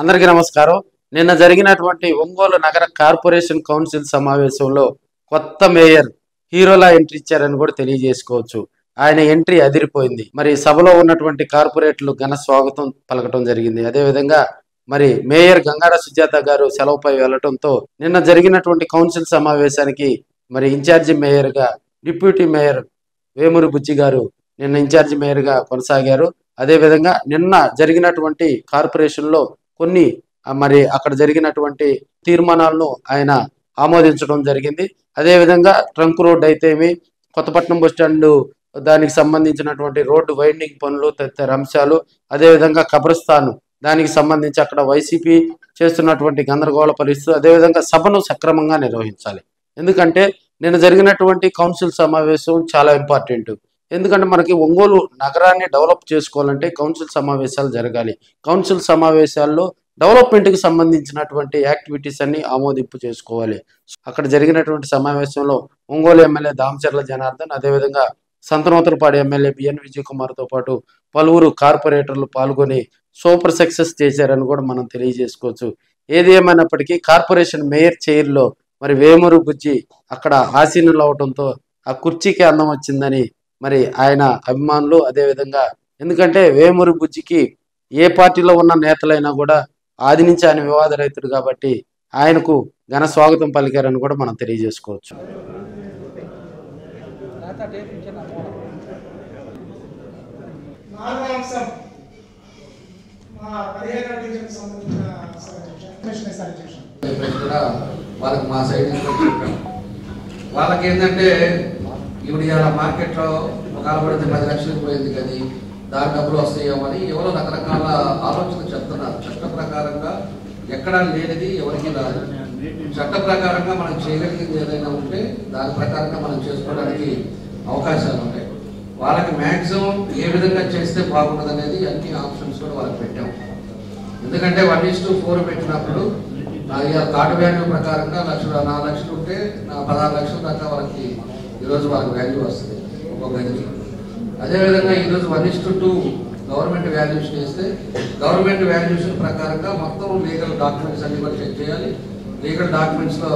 అందరికీ నమస్కారం. నిన్న జరిగినటువంటి ఒంగోలు నగర కార్పొరేషన్ కౌన్సిల్ సమావేశంలో కొత్త మేయర్ హీరోలా ఎంట్రీ ఇచ్చారని కూడా తెలియజేసుకోవచ్చు. ఆయన ఎంట్రీ అదిరిపోయింది. మరి సభలో ఉన్నటువంటి కార్పొరేటర్లు ఘన స్వాగతం పలకటం జరిగింది. అదేవిధంగా మరి మేయర్ గంగాడ సుజాత గారు సెలవుపై వెళ్లటంతో నిన్న జరిగినటువంటి కౌన్సిల్ సమావేశానికి మరి ఇన్ఛార్జి మేయర్ గా డిప్యూటీ మేయర్ వేమూరి బుజ్జి గారు నిన్న ఇన్ఛార్జి మేయర్ గా కొనసాగారు. అదేవిధంగా నిన్న జరిగినటువంటి కార్పొరేషన్ లో కొన్ని మరి అక్కడ జరిగినటువంటి తీర్మానాలను ఆయన ఆమోదించడం జరిగింది. అదేవిధంగా ట్రంక్ రోడ్ అయితేమి, కొత్తపట్నం బస్టాండ్ దానికి సంబంధించినటువంటి రోడ్డు వైండింగ్ పనులు తదితర అంశాలు, అదేవిధంగా కబ్రస్థాన్ దానికి సంబంధించి అక్కడ వైసీపీ చేస్తున్నటువంటి గందరగోళ పరిస్థితులు, అదేవిధంగా సభను సక్రమంగా నిర్వహించాలి. ఎందుకంటే నిన్న జరిగినటువంటి కౌన్సిల్ సమావేశం చాలా ఇంపార్టెంట్. ఎందుకంటే మనకి ఒంగోలు నగరాన్ని డెవలప్ చేసుకోవాలంటే కౌన్సిల్ సమావేశాలు జరగాలి. కౌన్సిల్ సమావేశాల్లో డెవలప్మెంట్కి సంబంధించినటువంటి యాక్టివిటీస్ అన్ని ఆమోదింపు చేసుకోవాలి. అక్కడ జరిగినటువంటి సమావేశంలో ఒంగోలు ఎమ్మెల్యే దామచర్ల జనార్దన్, అదేవిధంగా సంతనూతలపాడు ఎమ్మెల్యే బిఎన్ విజయ్ కుమార్తో పాటు పలువురు కార్పొరేటర్లు పాల్గొని సూపర్ సక్సెస్ చేశారని కూడా మనం తెలియజేసుకోవచ్చు. ఏది ఏమైనప్పటికీ కార్పొరేషన్ మేయర్ చైర్లో మరి వేమూరు బుజ్జి అక్కడ ఆసీనులు అవడంతో ఆ కుర్చీకి అందం వచ్చిందని మరి ఆయన అభిమానులు, అదేవిధంగా ఎందుకంటే వేమూరి బుజ్జికి ఏ పార్టీలో ఉన్న నేతలైనా కూడా ఆది నుంచి ఆయన వివాద రైతుడు కాబట్టి ఆయనకు ఘన స్వాగతం పలికారని కూడా మనం తెలియజేసుకోవచ్చు. వాళ్ళకి మా సైడ్ చెప్పాం. వాళ్ళకి ఏంటంటే ఇప్పుడు ఇలా మార్కెట్లో ఒక పడితే 10 లక్షలకు పోయింది కదా, దాని డబ్బులు వస్తాయేమని ఎవరో రకరకాల ఆలోచనలు చెప్తున్నారు. చట్ట ప్రకారంగా ఎక్కడా లేనిది ఎవరికి రాదు. చట్ట ప్రకారంగా మనం చేయగలిగింది ఏదైనా ఉంటే దాని ప్రకారంగా మనం చేసుకోవడానికి అవకాశాలు ఉంటాయి. వాళ్ళకి మ్యాక్సిమం ఏ విధంగా చేస్తే బాగుంటుంది అనేది అన్ని ఆప్షన్స్ కూడా వాళ్ళకి పెట్టాం. ఎందుకంటే 1:4 పెట్టినప్పుడు థర్డ్ వాల్యూ ప్రకారంగా 4 లక్షలు ఉంటే 16 లక్షల దాకా వాళ్ళకి ఈరోజు వాళ్ళకి వాల్యూ వస్తుంది ఒక్కొక్క గదికి. అదేవిధంగా ఈరోజు 1:2 గవర్నమెంట్ వాల్యూషన్ వేస్తే గవర్నమెంట్ వాల్యూషన్ ప్రకారంగా మొత్తం లీగల్ డాక్యుమెంట్స్ అన్ని కూడా చెక్ చేయాలి. లీగల్ డాక్యుమెంట్స్లో